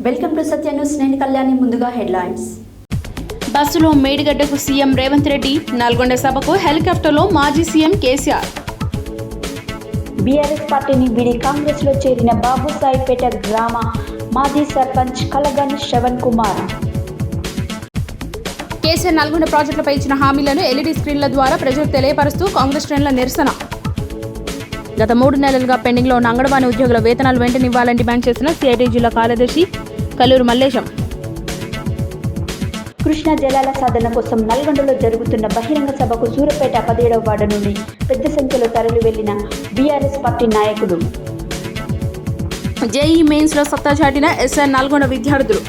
Welcome to Satya news. నేను కళ్యాణి. ముందుగా headlines. బస్సులో మేడిగడ్డకు సీఎం రేవంత్ రెడ్డి, నల్గొండ సభకు హెలికాప్టర్లో మాజీ సీఎం కేసీఆర్. బీఆర్ఎస్ పార్టీని వీడి కాంగ్రెస్లో చేరిన బాబుసాయిపేట గ్రామ మాజీ సర్పంచ్ కలగాని శ్రవణ్ కుమార్. కేసీఆర్ నల్గొండ ప్రాజెక్టులపై ఇచ్చిన హామీలను ఎల్ఈడీ స్క్రీన్ల ద్వారా ప్రజలకు తెలియపరుస్తూ కాంగ్రెస్ శ్రేణుల నిరసన. గత 3 నెలలుగా పెండింగ్లో ఉన్న అంగన్వాడీ ఉద్యోగుల వేతనాలు వెంటనే ఇవ్వాలని డిమాండ్ చేసిన సిఐటి జిల్లా కార్యదర్శి కల్లూరు మల్లేశం. కృష్ణా జలాల సాధన కోసం నల్గొండలో జరుగుతున్న బహిరంగ సభకు సూర్యాపేట 17వ వార్డు నుండి పెద్ద సంఖ్యలో తరలి వెళ్లిన బీఆర్ఎస్ పార్టీ నాయకులు. జేఈ మెయిన్స్లో సత్తా చాటిన ఎస్ఆర్ నల్గొండ విద్యార్థులు.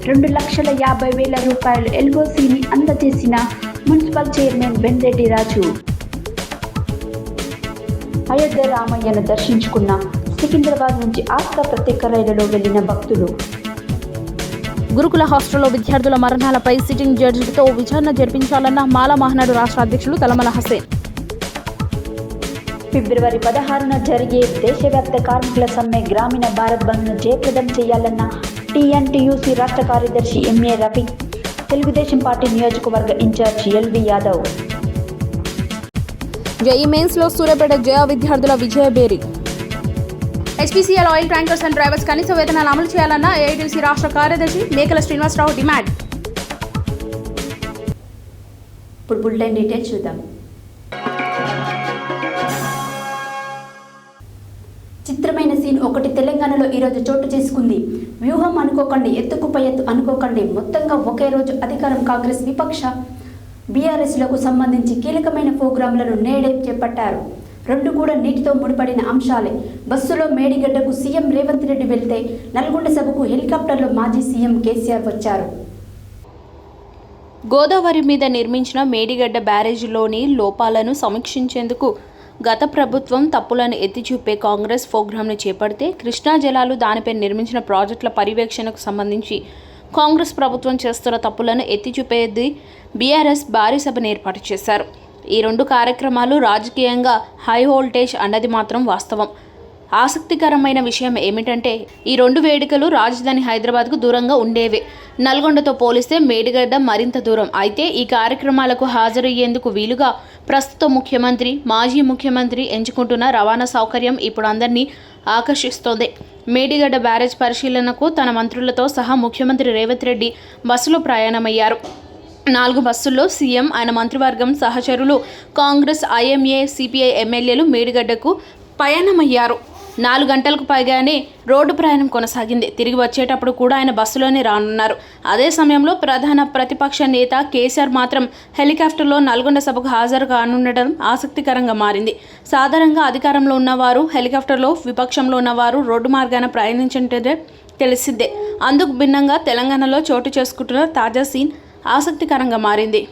2,50,000 రూపాయలు ఎల్ఓసిని అందజేసిన మున్సిపల్ చైర్మన్ బెన్రెడ్డి రాజు. అయోధ్య రామయ్యను దర్శించుకున్న సికింద్రాబాద్ నుంచి ఆస్కా ప్రత్యేక రైలులో వెళ్లిన భక్తులు. గురుకుల హాస్టల్లో విద్యార్థుల మరణాలపై సిట్టింగ్ జడ్జితో విచారణ జరిపించాలన్న మాలా మహానాడు రాష్ట్ర అధ్యక్షులు తలమల హసేన్. ఫిబ్రవరి 16న జరిగే దేశవ్యాప్త కార్మికుల సమ్మె గ్రామీణ భారత్ బంద్ను జయప్రదం చేయాలన్న టీఎన్టీయూసీ రాష్ట్ర కార్యదర్శి ఎంఏ రఫీక్. తెలుగుదేశం పార్టీ నియోజకవర్గ ఇన్ఛార్జి ఎల్వి యాదవ్. జేఈ మెయిన్స్లో సూర్యాపేట జయ విద్యార్థుల విజయబేరి. HPCL oil tankers and drivers కనీస వేతనాలు అమలు చేయాలన్న ఏఐటీసీ రాష్ట్ర కార్యదర్శి మేకల శ్రీనివాసరావు డిమాండ్. ఇప్పుడు బులెటిన్ డీటెయిల్స్ చూద్దాం. చిత్రమైన సీన్ ఒకటి తెలంగాణలో ఈరోజు చోటు చేసుకుంది. వ్యూహం అనుకోకండి, ఎత్తుకుపై ఎత్తు అనుకోకండి. మొత్తంగా ఒకే రోజు అధికారం కాంగ్రెస్ విపక్ష బీఆర్ఎస్లకు సంబంధించి కీలకమైన ప్రోగ్రాంలను నేడే చేపట్టారు. రెండు కూడా నీటితో ముడిపడిన అంశాలే. బస్సులో మేడిగడ్డకు సీఎం రేవంత్ రెడ్డి వెళ్తే నల్గొండ సభకు హెలికాప్టర్లో మాజీ సీఎం కేసీఆర్ వచ్చారు. గోదావరి మీద నిర్మించిన మేడిగడ్డ బ్యారేజీలోని లోపాలను సమీక్షించేందుకు గత ప్రభుత్వం తప్పులను ఎత్తిచూపే కాంగ్రెస్ ప్రోగ్రాంను చేపడితే కృష్ణా జలాలు దానిపై నిర్మించిన ప్రాజెక్టుల పర్యవేక్షణకు సంబంధించి కాంగ్రెస్ ప్రభుత్వం చేస్తున్న తప్పులను ఎత్తిచూపేది బీఆర్ఎస్ భారీ సభను ఏర్పాటు చేశారు. ఈ రెండు కార్యక్రమాలు రాజకీయంగా హై వోల్టేజ్ అన్నది మాత్రం వాస్తవం. ఆసక్తికరమైన విషయం ఏమిటంటే ఈ రెండు వేడుకలు రాజధాని హైదరాబాద్కు దూరంగా ఉండేవే. నల్గొండతో పోలిస్తే మేడిగడ్డ మరింత దూరం. అయితే ఈ కార్యక్రమాలకు హాజరయ్యేందుకు వీలుగా ప్రస్తుత ముఖ్యమంత్రి, మాజీ ముఖ్యమంత్రి ఎంచుకుంటున్న రవాణా సౌకర్యం ఇప్పుడు అందరినీ ఆకర్షిస్తోంది. మేడిగడ్డ బ్యారేజ్ పరిశీలనకు తన మంత్రులతో సహా ముఖ్యమంత్రి రేవంత్ రెడ్డి బస్సులో ప్రయాణమయ్యారు. 4 బస్సుల్లో సీఎం, ఆయన మంత్రివర్గం సహచరులు, కాంగ్రెస్, ఐఎంఏ, సిపిఐ ఎమ్మెల్యేలు మేడిగడ్డకు పయనమయ్యారు. 4 గంటలకు పైగానే రోడ్డు ప్రయాణం కొనసాగింది. తిరిగి వచ్చేటప్పుడు కూడా ఆయన బస్సులోనే రానున్నారు. అదే సమయంలో ప్రధాన ప్రతిపక్ష నేత కేసీఆర్ మాత్రం హెలికాప్టర్లో నల్గొండ సభకు హాజరు కానుండడం ఆసక్తికరంగా మారింది. సాధారణంగా అధికారంలో ఉన్నవారు హెలికాప్టర్లో, విపక్షంలో ఉన్నవారు రోడ్డు మార్గాన ప్రయాణించే తెలిసిందే. అందుకు భిన్నంగా తెలంగాణలో చోటు చేసుకుంటున్న తాజా సీన్ ఆసక్తికరంగా మారింది.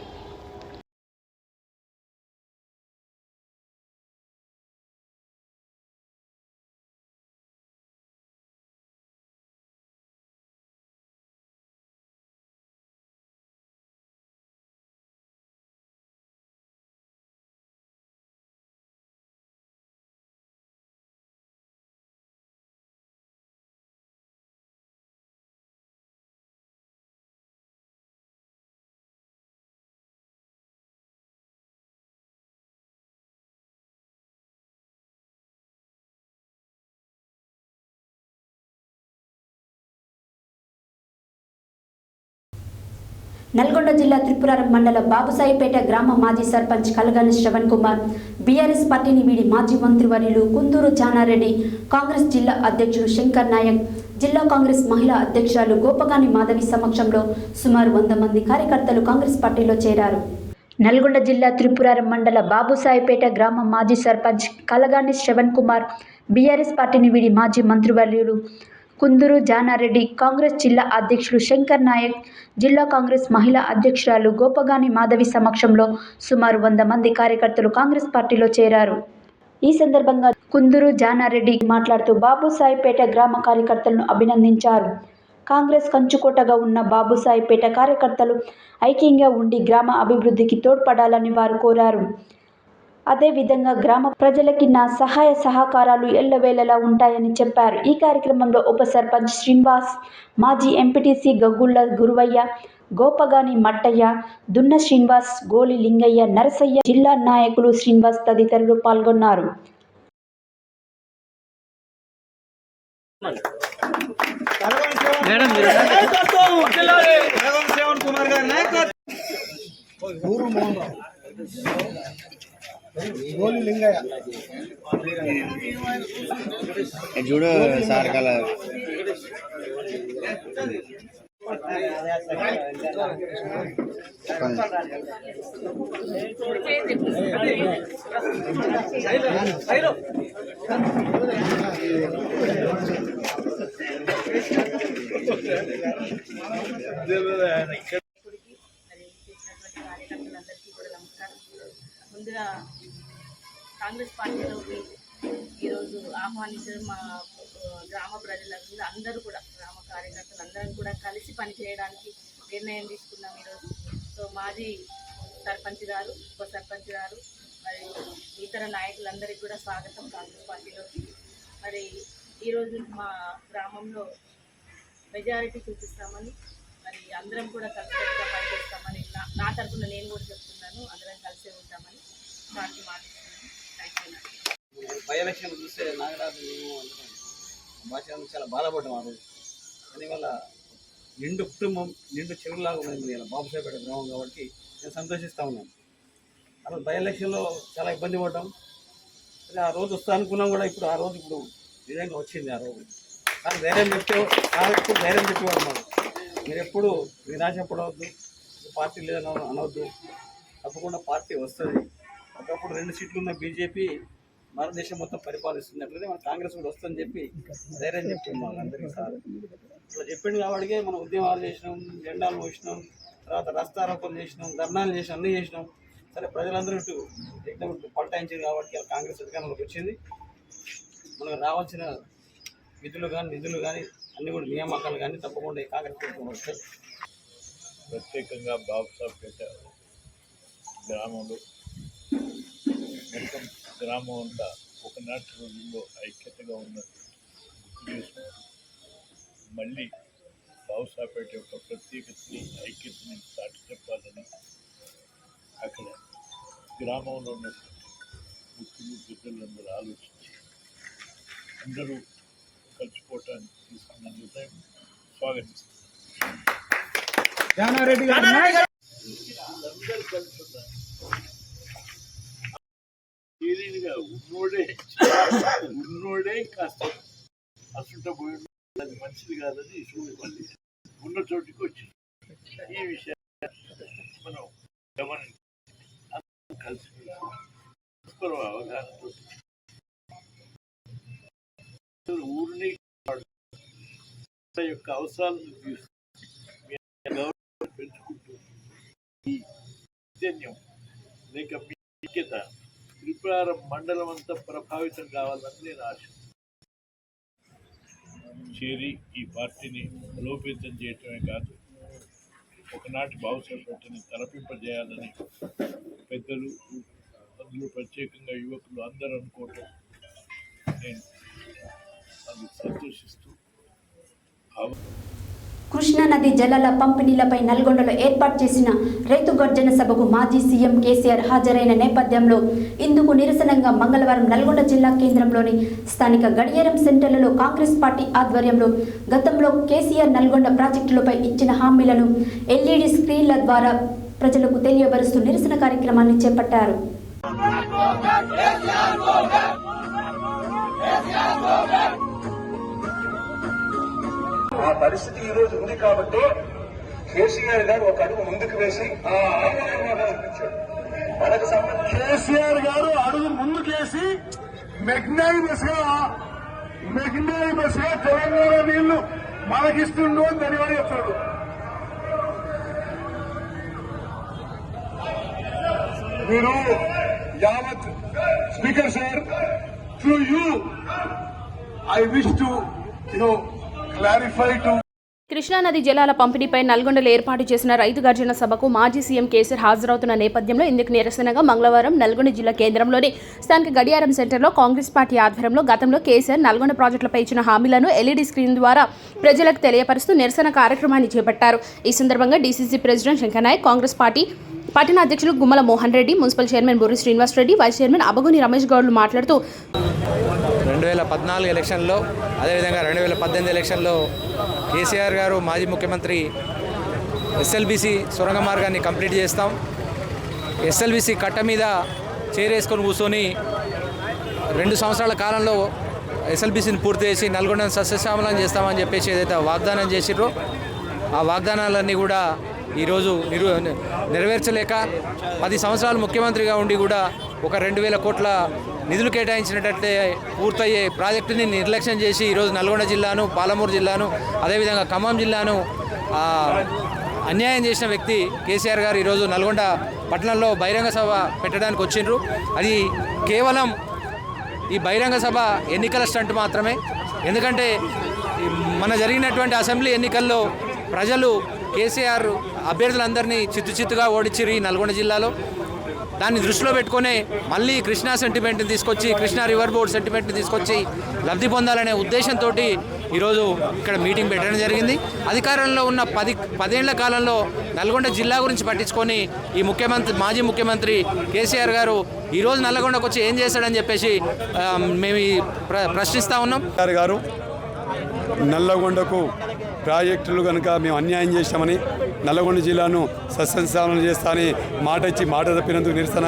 నల్గొండ జిల్లా త్రిపురారం మండల బాబుసాయిపేట గ్రామ మాజీ సర్పంచ్ కలగాని శ్రవణ్ కుమార్ బీఆర్ఎస్ పార్టీని వీడి మాజీ మంత్రివర్యులు కుందూరు జానారెడ్డి, కాంగ్రెస్ జిల్లా అధ్యక్షుడు శంకర్ నాయక్, జిల్లా కాంగ్రెస్ మహిళా అధ్యక్షురాలు గోపగాని మాధవి సమక్షంలో సుమారు 100 మంది కార్యకర్తలు కాంగ్రెస్ పార్టీలో చేరారు. నల్గొండ జిల్లా త్రిపురారం మండల బాబుసాయిపేట గ్రామ మాజీ సర్పంచ్ కలగాని శ్రవణ్ కుమార్ బీఆర్ఎస్ పార్టీని వీడి మాజీ మంత్రివర్యులు కుందూరు జానారెడ్డి, కాంగ్రెస్ జిల్లా అధ్యక్షుడు శంకర్ నాయక్, జిల్లా కాంగ్రెస్ మహిళా అధ్యక్షురాలు గోపగాని మాధవి సమక్షంలో సుమారు 100 మంది కార్యకర్తలు కాంగ్రెస్ పార్టీలో చేరారు. ఈ సందర్భంగా కుందూరు జానారెడ్డి మాట్లాడుతూ బాబుసాయిపేట గ్రామ కార్యకర్తలను అభినందించారు. కాంగ్రెస్ కంచుకోటగా ఉన్న బాబుసాయిపేట కార్యకర్తలు ఐక్యంగా ఉండి గ్రామ అభివృద్ధికి తోడ్పడాలని వారు కోరారు. అదేవిధంగా గ్రామ ప్రజలకి నా సహాయ సహకారాలు ఎల్లవేళలా ఉంటాయని చెప్పారు. ఈ కార్యక్రమంలో ఉప సర్పంచ్ శ్రీనివాస్, మాజీ ఎంపీటీసీ గగ్గుళ్ల గురువయ్య, గోపగాని మట్టయ్య, దున్న శ్రీనివాస్, గోలి లింగయ్య, నరసయ్య, జిల్లా నాయకులు శ్రీనివాస్ తదితరులు పాల్గొన్నారు. చూడు సార్ కలర్ ముందుగా కాంగ్రెస్ పార్టీలోకి ఈరోజు ఆహ్వానించడం మా గ్రామ ప్రజలందరూ అందరూ కూడా గ్రామ కార్యకర్తలు అందరం కూడా కలిసి పనిచేయడానికి నిర్ణయం తీసుకున్నాం ఈరోజు. సో మాజీ సర్పంచ్ గారు, ఉప సర్పంచ్ గారు మరియు ఇతర నాయకులందరికీ కూడా స్వాగతం కాంగ్రెస్ పార్టీలోకి. మరి ఈరోజు మా గ్రామంలో మెజారిటీ చూపిస్తామని, మరి అందరం కూడా కలిసికట్టుగా పనిచేస్తామని నా తరఫున నేను కూడా చెప్తున్నాను. అందరం కలిసే ఉంటామని పార్టీ మాట్లాడుతున్నాను. Thank you. బై ఎలక్షన్ చూస్తే నాగరాజు భాష చాలా బాధపడ్డాం ఆ రోజు. దానివల్ల నిండు కుటుంబం నిండు చెరువులాగా ఉన్నది ఇలా బాబుసాయిపేట గ్రామం కాబట్టి నేను సంతోషిస్తూ ఉన్నాను. ఆ రోజు బై ఎలక్షన్లో చాలా ఇబ్బంది పడ్డాం. అదే ఆ రోజు వస్తా అనుకున్నాం కూడా. ఇప్పుడు ఆ రోజు ఇప్పుడు నిజంగా వచ్చింది. ఆ రోజు నాకు ధైర్యం ఎప్పుడు ధైర్యం చెప్పేవాడు మాకు, మీరు ఎప్పుడు నిరాశపడవద్దు, పార్టీ లేదని అనవద్దు, తప్పకుండా పార్టీ వస్తుంది. ఒకప్పుడు 2 సీట్లు ఉన్న బీజేపీ భారతదేశం మొత్తం పరిపాలిస్తున్నట్లయితే మన కాంగ్రెస్ కూడా వస్తుందని చెప్పి ధైర్యం చెప్తున్నాం అందరికీ. సార్ ఇట్లా చెప్పింది కాబట్టి మనం ఉద్యమాలు చేసినాం, జెండాలు మోసినాం, తర్వాత రాస్తారోపణలు చేసినాం, ధర్నాలు చేసినాం, అన్నీ చేసినాం. సరే ప్రజలందరూ ఇటు పల్టాయించారు కాబట్టి కాంగ్రెస్ అధికారంలోకి వచ్చింది. మనకు రావాల్సిన విధులు కానీ నిధులు కానీ అన్ని కూడా నియామకాలు కానీ తప్పకుండా ఈ కాంగ్రెస్ ప్రభుత్వం వస్తాయి. ప్రత్యేకంగా బాబుసాయిపేట గ్రామంలో మొత్తం గ్రామం అంతా ఒకనాటి రోజుల్లో ఐక్యతగా ఉన్నది చేసుకున్నారు. మళ్ళీ బాబుసాయిపేట యొక్క ప్రత్యేకతని ఐక్యతని చాటి చెప్పాలని అక్కడ గ్రామంలో ఉన్నటువంటి ముఖ్యులు పెద్దలందరూ ఆలోచించి అందరూ కలిసిపోవటానికి తీసుకున్న నిర్ణయం స్వాగతిస్తారు. అందరూ కలిసి ఉన్నారు. ఏదైనా ఉన్నోడే కాస్త అసలు పోయి అది మంచిది కాదని మళ్ళీ ఉన్న చోటికి వచ్చి ఈ విషయాన్ని మనం గమనించి కలిసి అవగాహనతో ఊరిని యొక్క అవసరాలను పెంచుకుంటూ ఈ చైతన్యం లేక మీ ఐక్యత త్రిపురారం మండలం అంతా ప్రభావితం కావాలని నేను ఆశ చేరి ఈ పార్టీని బలోపేతం చేయటమే కాదు, ఒకనాటి బాబుసాయిపేటని తలపింపజేయాలని పెద్దలు, అందులో ప్రత్యేకంగా యువకులు అందరూ అనుకోవటం నేను అది సంతోషిస్తూ. కృష్ణానది జలాల పంపిణీలపై నల్గొండలో ఏర్పాటు చేసిన రైతు గర్జన సభకు మాజీ సీఎం కేసీఆర్ హాజరైన నేపథ్యంలో ఇందుకు నిరసనగా మంగళవారం నల్గొండ జిల్లా కేంద్రంలోని స్థానిక గడియారం సెంటర్లలో కాంగ్రెస్ పార్టీ ఆధ్వర్యంలో గతంలో కేసీఆర్ నల్గొండ ప్రాజెక్టులపై ఇచ్చిన హామీలను ఎల్ఈడి స్క్రీన్ల ద్వారా ప్రజలకు తెలియబరుస్తూ నిరసన కార్యక్రమాన్ని చేపట్టారు. ఆ పరిస్థితి ఈ రోజు ఉంది కాబట్టి కేసీఆర్ గారు ఒక అడుగు ముందుకు వేసి మనకు కేసీఆర్ గారు అడుగు ముందుకేసి మెగ్నైమస్ గా తెలంగాణ నీళ్లు మనకిస్తుండు అని ధన్యవాదాలు చెప్తాడు. మీరు యావత్ speaker sir, through you I wish to clarify to కృష్ణానది జలాల పంపిణీపై నల్గొండలో ఏర్పాటు చేసిన రైతు గర్జన సభకు మాజీ సీఎం కేసీఆర్ హాజరవుతున్న నేపథ్యంలో ఇందుకు నిరసనగా మంగళవారం నల్గొండ జిల్లా కేంద్రంలోని స్థానిక గడియారం సెంటర్లో కాంగ్రెస్ పార్టీ ఆధ్వర్యంలో గతంలో కేసీఆర్ నల్గొండ ప్రాజెక్టులపై ఇచ్చిన హామీలను ఎల్ఈడీ స్క్రీన్ ద్వారా ప్రజలకు తెలియపరుస్తూ నిరసన కార్యక్రమాన్ని చేపట్టారు. ఈ సందర్భంగా DCC president Shankar Naik, Congress party పట్టణ అధ్యక్షులు Gummala Mohan Reddy, municipal chairman Burri Srinivas Reddy, vice chairman Abaguni Ramesh గౌడ్లు మాట్లాడుతూ 2014 ఎలక్షన్లో అదేవిధంగా 2018 ఎలక్షన్లో కేసీఆర్ గారు మాజీ ముఖ్యమంత్రి ఎస్ఎల్బీసీ సొరంగ మార్గాన్ని కంప్లీట్ చేస్తాం, ఎస్ఎల్బీసీ కట్ట మీద చేరేసుకొని కూర్చొని 2 సంవత్సరాల కాలంలో ఎస్ఎల్బీసీని పూర్తి చేసి నల్గొండను సస్యశ్యామలం చేస్తామని చెప్పేసి ఏదైతే వాగ్దానం చేసిర్రో ఆ వాగ్దానాలన్నీ కూడా ఈరోజు నెరవేర్చలేక 10 సంవత్సరాలు ముఖ్యమంత్రిగా ఉండి కూడా ఒక 2,000 కోట్ల నిధులు కేటాయించినట్టే పూర్తయ్యే ప్రాజెక్టుని నిర్లక్ష్యం చేసి ఈరోజు నల్గొండ జిల్లాను, పాలమూరు జిల్లాను, అదేవిధంగా ఖమ్మం జిల్లాను అన్యాయం చేసిన వ్యక్తి కేసీఆర్ గారు ఈరోజు నల్గొండ పట్టణంలో బహిరంగ సభ పెట్టడానికి వచ్చిండ్రు. అది కేవలం ఈ బహిరంగ సభ ఎన్నికల స్టంట్ మాత్రమే. ఎందుకంటే మన జరిగినటువంటి అసెంబ్లీ ఎన్నికల్లో ప్రజలు కేసీఆర్ అభ్యర్థులందరినీ చిత్తుగా ఓడించిరు ఈ నల్గొండ జిల్లాలో. దాన్ని దృష్టిలో పెట్టుకునే మళ్ళీ కృష్ణా సెంటిమెంట్ని తీసుకొచ్చి, కృష్ణా రివర్ బోర్డ్ సెంటిమెంట్ని తీసుకొచ్చి లబ్ధి పొందాలనే ఉద్దేశంతో ఈరోజు ఇక్కడ మీటింగ్ పెట్టడం జరిగింది. అధికారంలో ఉన్న 10 ఏళ్ల కాలంలో నల్గొండ జిల్లా గురించి పట్టించుకొని ఈ మాజీ ముఖ్యమంత్రి కేసీఆర్ గారు ఈరోజు నల్గొండకు వచ్చి ఏం చేశాడని చెప్పేసి మేము ప్రశ్నిస్తూ ఉన్నాం. గారు నల్లగొండకు ప్రాజెక్టులు కనుక మేము అన్యాయం చేశామని, నల్లగొండ జిల్లాను సస్యశ్యామలం చేస్తామని మాట తప్పినందుకు నిరసన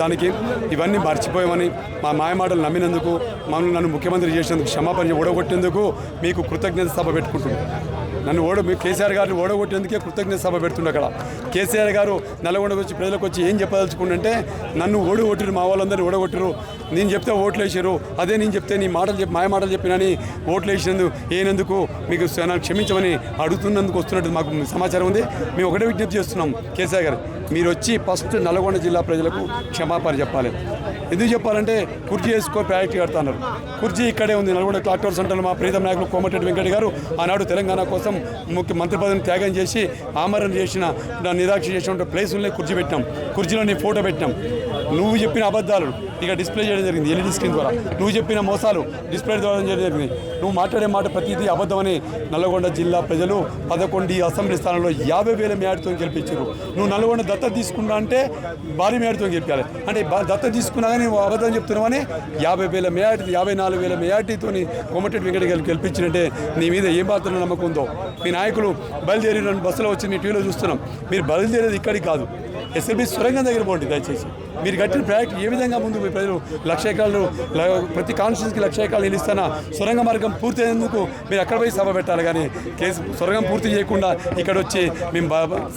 దానికి ఇవన్నీ మర్చిపోయామని, మా మాయమాటలు నమ్మినందుకు, నన్ను ముఖ్యమంత్రి చేసినందుకు, క్షమాపణ ఓడగొట్టేందుకు మీకు కృతజ్ఞత సభ పెట్టుకుంటున్నాను. కేసీఆర్ గారిని ఓడగొట్టేందుకే కృతజ్ఞత సభ పెడుతుండే. అక్కడ కేసీఆర్ గారు నల్గొండకు వచ్చి ప్రజలకు వచ్చి ఏం చెప్పదలుచుకుంటే, నన్ను ఓడగొట్టిరు, మా వాళ్ళందరినీ ఓడగొట్టిరు, నేను చెప్తే ఓట్లు వేసారు, అదే నేను చెప్తే నీ మాయమాటలు చెప్పినని ఓట్లు వేసినందుకు మీకు క్షమించమని అడుగుతున్నందుకు వస్తున్నట్టు మాకు సమాచారం ఉంది. మేము ఒకటే విజ్ఞప్తి చేస్తున్నాం కేసీఆర్ గారు, మీరు వచ్చి ఫస్ట్ నల్గొండ జిల్లా ప్రజలకు క్షమాపణ చెప్పాలి. ఎందుకు చెప్పాలంటే కుర్చీ వేసుకో ప్రాజెక్ట్ కడతాన్నారు. కుర్చీ ఇక్కడే ఉంది నల్గొండ క్లాక్ టవర్ సెంటర్లో. మా ప్రీతం నాయకులు కోమటిరెడ్డి వెంకట గారు ఆనాడు తెలంగాణ కోసం మంత్రి పదవిని త్యాగం చేసి ఆమరణ చేసిన, నిరాక్ష చేసిన ప్లేసులనే కుర్చీ పెట్టినాం. కుర్చీలో నీ ఫోటో పెట్టినాం. నువ్వు చెప్పిన అబద్ధాలు ఇక డిస్ప్లే చేయడం జరిగింది ఎల్ఈడీ స్క్రీన్ ద్వారా. నువ్వు చెప్పిన మోసాలు డిస్ప్లే ద్వారా చేయడం జరిగింది. నువ్వు మాట్లాడే మాట ప్రతిదీ అబద్ధమని నల్గొండ జిల్లా ప్రజలు 11 అసెంబ్లీ స్థానంలో 50,000 మేడతో గెలిపించారు. నువ్వు నల్గొండ దత్తత తీసుకున్నా అంటే భారీ మేడతో గెలిపాలి. అంటే దత్తత తీసుకున్నా కానీ నువ్వు అబద్ధం చెప్తున్నావని 50,000 మేయాటి 54,000 మేయాటితో కోమటిరెడ్డి వెంకట గారు గెలిపించినట్టే నీ మీద ఏం మాత్రం నమ్మకం ఉందో. మీ నాయకులు బయలుదేరి బస్సులో వచ్చి మీ టీవీలో చూస్తున్నాం. మీరు బయలుదేరేది ఇక్కడికి కాదు, ఎస్ఎల్బీ సొరంగం దగ్గర పోండి. దయచేసి మీరు కట్టిన ప్రాజెక్ట్ ఏ విధంగా ముందు మీ ప్రజలు 1,00,000 ఎకరాలు ప్రతి కాన్స్టిట్యూన్సీకి 1,00,000 ఎకరాలు నిలుస్తున్న సొరంగ మార్గం పూర్తి అయ్యేందుకు మీరు అక్కడ పోయి సభ పెట్టాలి. కానీ సొరంగం పూర్తి చేయకుండా ఇక్కడ వచ్చి మేము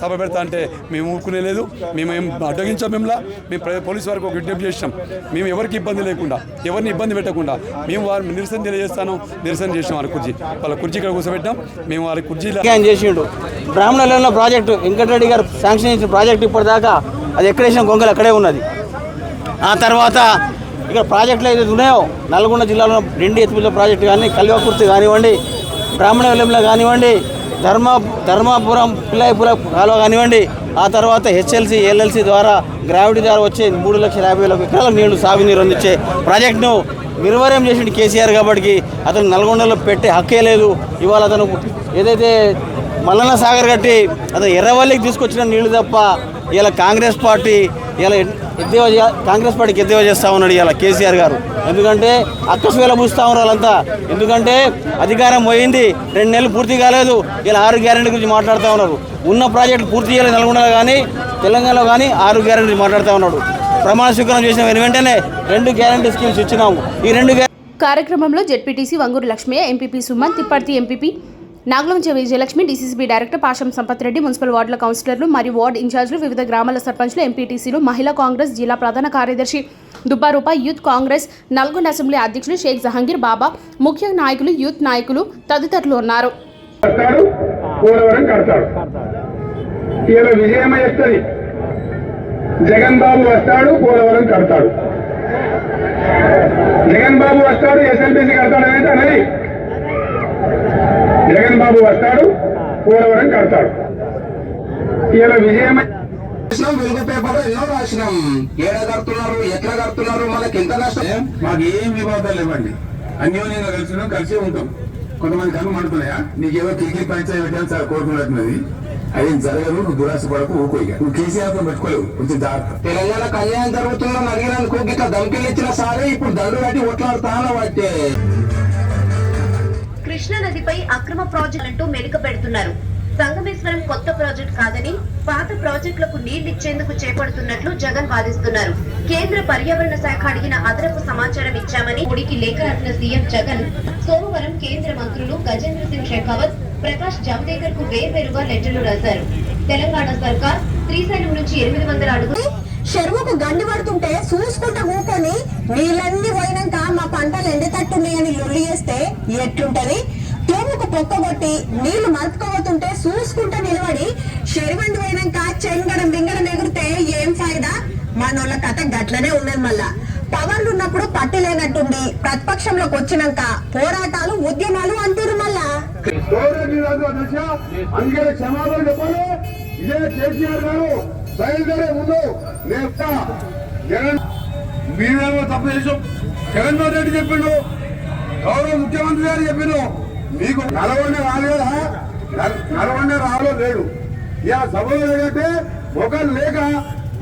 సభ పెడతా అంటే మేము ఊరుకునే లేదు. మేము ఏం అడ్డగించాం. మేము పోలీసు వారికి ఒక విజ్ఞప్తి చేసినాం. మేము ఎవరికి ఇబ్బంది లేకుండా, ఎవరిని ఇబ్బంది పెట్టకుండా మేము వారిని నిరసన తెలియజేస్తాను. నిరసన చేసినాం. వాళ్ళ కుర్చీ ఇక్కడ కూర్చోబెట్టాం. మేము వారి కుర్చీలో చేసిండు. బ్రాహ్మణులలో ప్రాజెక్టు వెంకటరెడ్డి గారు శాంక్షన్ చేసిన ప్రాజెక్టు ఇప్పటిదాకా అది ఎక్కడ వేసిన గొంగలు అక్కడే ఉన్నది. ఆ తర్వాత ఇక్కడ ప్రాజెక్టులు ఏదైతే ఉన్నాయో నల్గొండ జిల్లాలో 2 ఎత్తుల ప్రాజెక్టు కానీ, కల్వకుర్తి కానివ్వండి, బ్రాహ్మణ వెల్లంలో కానివ్వండి, ధర్మాపురం పిల్లాయిపుల కాలువ కానివ్వండి, ఆ తర్వాత హెచ్ఎల్సి ఎల్ఎల్సి ద్వారా గ్రావిటీ ద్వారా వచ్చే 3,50,000 ఎకరాల నీళ్లు సాగునీరు అందించే ప్రాజెక్టును నిర్వహణ చేసిండు కేసీఆర్. కాబట్టి అతను నల్గొండలో పెట్టే హక్కే లేదు. ఇవాళ అతను ఏదైతే మల్లన్న సాగర్ కట్టి అతను ఎర్రవల్లికి తీసుకొచ్చిన నీళ్లు తప్ప ఇలా కాంగ్రెస్ పార్టీకి ఎద్దేవా చేస్తూ ఉన్నాడు ఇలా కేసీఆర్ గారు. ఎందుకంటే అక్కసువేళ పూస్తూ ఉన్నారు వాళ్ళంతా. ఎందుకంటే అధికారం పోయింది, 2 నెలలు పూర్తి కాలేదు. ఇలా 6 గ్యారెంటీ గురించి మాట్లాడుతూ ఉన్నారు. ఉన్న ప్రాజెక్టులు పూర్తి చేయలేదు నల్గొండలో కానీ తెలంగాణలో కానీ 6 గ్యారెంటీ మాట్లాడుతూ ఉన్నాడు. ప్రమాణ స్వీకారం చేసిన వెంటనే 2 గ్యారెంటీ స్కీమ్స్ ఇచ్చినాము. ఈ 2 కార్యక్రమంలో ZPTC Vanguru Lakshmaiah, MPP Suman, Tipparthi MPP Nagalanche Vijayalakshmi, DCCB director Pasham Sampath Reddy, municipal వార్డుల కౌన్సిలర్లు మరియు వార్డు ఇన్ఛార్జీలు, వివిధ గ్రామాల సర్పంచ్లు, ఎంపీటీసీలు, మహిళా కాంగ్రెస్ జిల్లా ప్రధాన కార్యదర్శి దుబ్బారూప, యూత్ కాంగ్రెస్ నల్గొండ అసెంబ్లీ అధ్యక్షులు షేక్ జహంగీర్ బాబా, ముఖ్య నాయకులు, యూత్ నాయకులు తదితరులు ఉన్నారు. జగన్ బాబు వస్తాడు, పోలవరం కడతాడు. జగన్ బాబు వస్తాడు, ఎస్ఎల్బీసీ కడతాడు అనేది జగన్ బాబు వస్తాడు, పోలవరం కడతాడు. ఇలా విజయమై వెలుగు పేపర్ ఎన్నో రాసినాం. ఏడ కడుతున్నారు, ఎట్లా కడుతున్నారు, మనకి ఎంత నష్టం. మాకు ఏం వివాదాలు ఇవ్వండి, అన్యోన్యంగా కలిసినాం, కలిసి ఉంటాం. కొంతమంది కళ్ళు మండుతున్నాయా, నీకేదో కిరికిరి పంచాయతీ పెట్టాలని సార్ కోరుకున్నట్టున్నది. అదేం జరగదు, నువ్వు దురాశ పడకు, ఊకోయిగా. నువ్వు కేసీఆర్ తో పెట్టుకోలేవు, కొంచెం జాగ్రత్త. తెలంగాణ కళ్యాణం జరుగుతుందని అడిగినందుకు ఇట్లా ధమ్కిలు ఇచ్చిన సారే ఇప్పుడు దండు కట్టి ఒట్లాడుతాన పట్టే. కృష్ణా నదిపై అక్రమ ప్రాజెక్టులంటూ మెలిక పెడుతున్నారు. సంగమేశ్వరం కొత్త ప్రాజెక్టు కాదని పాత ప్రాజెక్టులకు నీళ్లిచ్చేందుకు చేపడుతున్నట్లు జగన్ వాదిస్తున్నారు. కేంద్ర పర్యావరణ శాఖ అడిగిన అదనపు సమాచారం ఇచ్చామని మోడీకి లేఖ రాసిన సీఎం జగన్ సోమవారం కేంద్ర మంత్రులు గజేంద్ర సింగ్ షెకావత్, ప్రకాష్ జావదేకర్ కు వేర్వేరుగా లెటర్లు రాశారు. తెలంగాణ సర్కార్ శ్రీశైలం నుంచి 800 అడుగులు చెరువుకు గండి పడుతుంటే చూసుకుంటా కూకొని నీళ్ళన్నీ పోయినాక మా పంటలు ఎండతట్టున్నాయని లొల్లి చేస్తే ఎట్లుంటది? తూముకు పొక్కగొట్టి నీళ్లు మలుపుకోబోతుంటే చూసుకుంటా నిలబడి చెరువండి పోయినాక చెంగడం బింగడం ఎగిరితే ఏం ఫాయిదా? మనోళ్ళ కథ గట్లనే ఉన్నది. మళ్ళా పవర్లు ఉన్నప్పుడు పట్టు లేనట్టుంది, ప్రతిపక్షంలోకి వచ్చినాక పోరాటాలు ఉద్యమాలు అంటారు. మళ్ళా క్షమాపణ చెప్పాలి. ఇదే కేసీఆర్ గారు బయలుదేరే ముందు జగన్ మీరేమో తప్పు చేసాం. జగన్మోహన్ రెడ్డి చెప్పిండు, గౌరవ ముఖ్యమంత్రి గారు చెప్పిండు, మీకు నలవనే రాలేదా, నలవనే రాలో లేడు. ఇక సభలో ఏంటంటే మొక్కలు లేక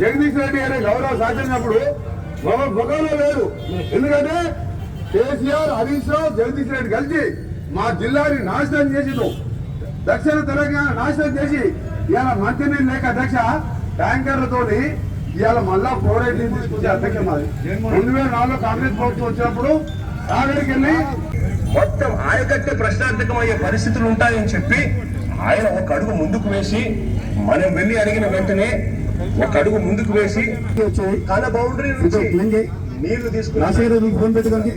జగదీష్ రెడ్డి గారి గౌరవ సాధించినప్పుడు మొక్కలో లేడు. ఎందుకంటే కేసీఆర్, హరీష్ రావు, జగదీష్ రెడ్డి కలిసి మా జిల్లాని నాశనం చేసిండు. దక్షిణ తెలంగాణ నాశనం చేసి ఇవాళ మంత్రినీళ్ళు లేక అధ్యక్ష ట్యాంకర్లతో ఇవాళ మళ్ళా 418 తీసుకొచ్చే అధ్యక్ష మాది. 2004లో కాంగ్రెస్ ప్రభుత్వం వచ్చినప్పుడు సాగరికి వెళ్ళి మొత్తం ఆయకట్టే ప్రశ్నార్థకమయ్యే పరిస్థితులు ఉంటాయని చెప్పి ఆయన ఒక అడుగు ముందుకు వేసి, మనం వెళ్ళి అడిగిన వెంటనే ఒక అడుగు ముందుకు వేసి తన బౌండరీ నుంచి నీళ్లు తీసుకుని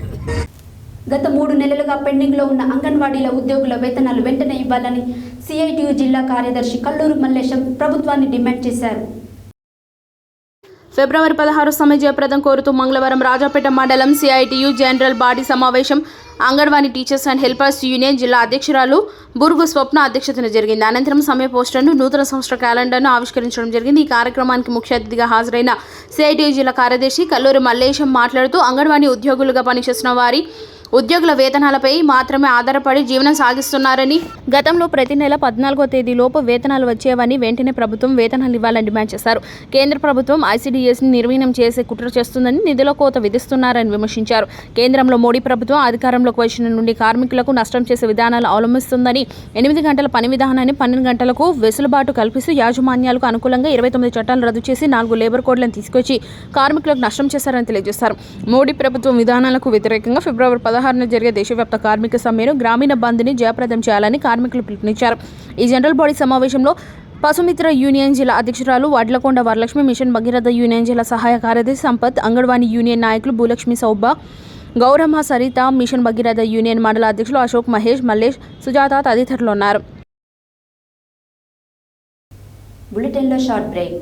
గత 3 నెలలుగా పెండింగ్లో ఉన్న అంగన్వాడీల ఉద్యోగుల వేతనాలు వెంటనే ఇవ్వాలని సిఐటియు జిల్లా కార్యదర్శి కల్లూరు మల్లేశం ప్రభుత్వాన్ని డిమాండ్ చేశారు. ఫిబ్రవరి 16 సమ్మె జయప్రదం కోరుతూ మంగళవారం రాజాపేట మండలం సిఐటియు జనరల్ బాడీ సమావేశం anganwadi teachers and helpers union జిల్లా అధ్యక్షురాలు బురుగు స్వప్న అధ్యక్షతన జరిగింది. అనంతరం సమ్మె పోస్టర్ను, నూతన సంవత్సర క్యాలెండర్ను ఆవిష్కరించడం జరిగింది. ఈ కార్యక్రమానికి ముఖ్య అతిథిగా హాజరైన సిఐటియు జిల్లా కార్యదర్శి కల్లూరు మల్లేశం మాట్లాడుతూ అంగన్వాడీ ఉద్యోగులుగా పనిచేస్తున్న వారి ఉద్యోగుల వేతనాలపై మాత్రమే ఆధారపడి జీవనం సాగిస్తున్నారని, గతంలో ప్రతి నెల 14వ తేదీలోపు వేతనాలు వచ్చేవని, వెంటనే ప్రభుత్వం వేతనాలు ఇవ్వాలని డిమాండ్ చేశారు. కేంద్ర ప్రభుత్వం ఐసీడీఎస్ని నిర్వీర్యం చేసే కుట్ర చేస్తుందని, నిధుల కోత విధిస్తున్నారని విమర్శించారు. కేంద్రంలో మోడీ ప్రభుత్వం అధికారంలోకి వచ్చిన నుండి కార్మికులకు నష్టం చేసే విధానాలు అవలంబిస్తుందని, 8 గంటల పని విధానాన్ని 12 గంటలకు వెసులుబాటు కల్పిస్తూ యాజమాన్యాలకు అనుకూలంగా 29 చట్టాలు రద్దు చేసి 4 లేబర్ కోడ్లను తీసుకొచ్చి కార్మికులకు నష్టం చేశారని తెలియజేశారు. మోడీ ప్రభుత్వం విధానాలకు వ్యతిరేకంగా ఫిబ్రవరి 16న జరిగే దేశవ్యాప్త కార్మిక సమ్మెను, గ్రామీణ బంద్ని జయప్రదం చేయాలని కార్మికులు పిలుపునిచ్చారు. ఈ జనరల్ బాడీ సమావేశంలో పశుమిత్ర యూనియన్ జిల్లా అధ్యక్షురాలు వడ్లకొండ వరలక్ష్మి, మిషన్ భగీరథ యూనియన్ జిల్లా సహాయ కార్యదర్శి సంపత్, అంగన్వాడీ యూనియన్ నాయకులు భూలక్ష్మి సౌబ, గౌరమ్మ సరిత, మిషన్ భగీరథ యూనియన్ మండల అధ్యక్షులు అశోక్, మహేష్, మల్లేష్, సుజాత తదితరులు ఉన్నారు. బులెటిన్లో short break.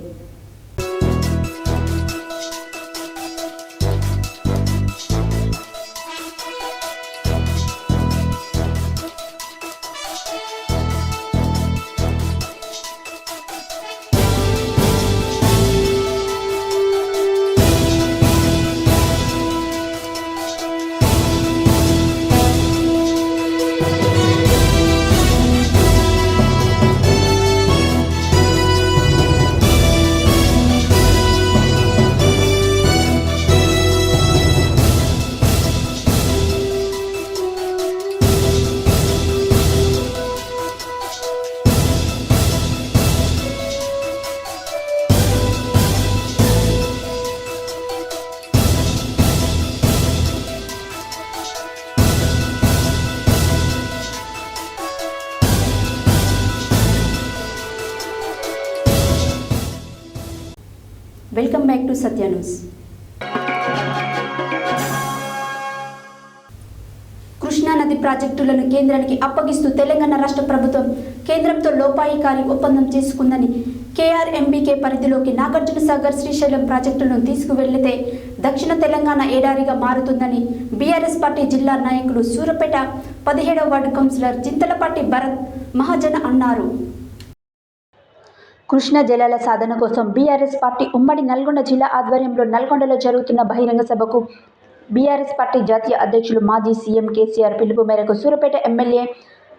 Welcome back to Satya news. Krishna నది ప్రాజెక్టులను కేంద్రానికి అప్పగిస్తూ తెలంగాణ రాష్ట్ర ప్రభుత్వం కేంద్రంతో లోపాయికారి ఒప్పందం చేసుకుందని, కేఆర్ఎంబీకే పరిధిలోకి నాగార్జునసాగర్ శ్రీశైలం ప్రాజెక్టులను తీసుకువెళ్లితే దక్షిణ తెలంగాణ ఎడారిగా మారుతుందని బీఆర్ఎస్ పార్టీ జిల్లా నాయకులు సూరపేట 17వ వార్డు కౌన్సిలర్ చింతలపాటి భరత్ మహాజన అన్నారు. కృష్ణా జలాల సాధన కోసం బీఆర్ఎస్ పార్టీ ఉమ్మడి నల్గొండ జిల్లా ఆధ్వర్యంలో నల్గొండలో జరుగుతున్న బహిరంగ సభకు బీఆర్ఎస్ పార్టీ జాతీయ అధ్యక్షులు మాజీ సీఎం కేసీఆర్ పిలుపు మేరకు సూరపేట ఎమ్మెల్యే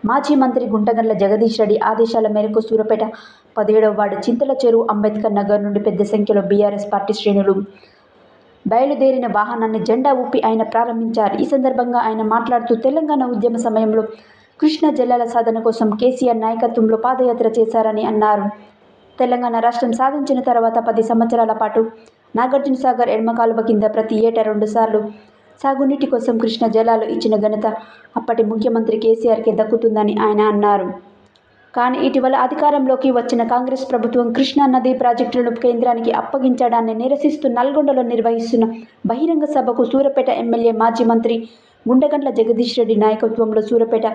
మాజీ మంత్రి గుంటగండ్ల జగదీష్ రెడ్డి ఆదేశాల మేరకు సూరపేట 17వ వార్డు చింతల చెరువు అంబేద్కర్ నగర్ నుండి పెద్ద సంఖ్యలో బీఆర్ఎస్ పార్టీ శ్రేణులు బయలుదేరిన వాహనాన్ని జెండా ఊపి ఆయన ప్రారంభించారు. ఈ సందర్భంగా ఆయన మాట్లాడుతూ తెలంగాణ ఉద్యమ సమయంలో కృష్ణా జలాల సాధన కోసం కేసీఆర్ నాయకత్వంలో పాదయాత్ర చేశారని అన్నారు. తెలంగాణ రాష్ట్రం సాధించిన తర్వాత 10 సంవత్సరాల పాటు నాగార్జునసాగర్ ఎడమ కాలువ కింద ప్రతి ఏటా 2 సార్లు సాగునీటి కోసం కృష్ణా జలాలు ఇచ్చిన ఘనత అప్పటి ముఖ్యమంత్రి కేసీఆర్కే దక్కుతుందని ఆయన అన్నారు. కానీ ఇటీవల అధికారంలోకి వచ్చిన కాంగ్రెస్ ప్రభుత్వం కృష్ణా నదీ ప్రాజెక్టులను కేంద్రానికి అప్పగించడాన్ని నిరసిస్తూ నల్గొండలో నిర్వహిస్తున్న బహిరంగ సభకు సూరపేట ఎమ్మెల్యే మాజీ మంత్రి గుంటగండ్ల జగదీష్ రెడ్డి నాయకత్వంలో సూరపేట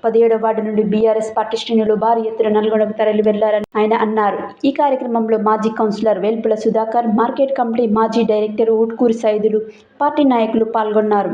17వ వార్డు నుండి బీఆర్ఎస్ పార్టీ శ్రేణులు భారీ ఎత్తున నల్గొండకు తరలి వెళ్లారని ఆయన అన్నారు. ఈ కార్యక్రమంలో మాజీ councillor Velpula Sudhakar, market committee మాజీ డైరెక్టర్ ఊట్కూరి సైదులు, పార్టీ నాయకులు పాల్గొన్నారు.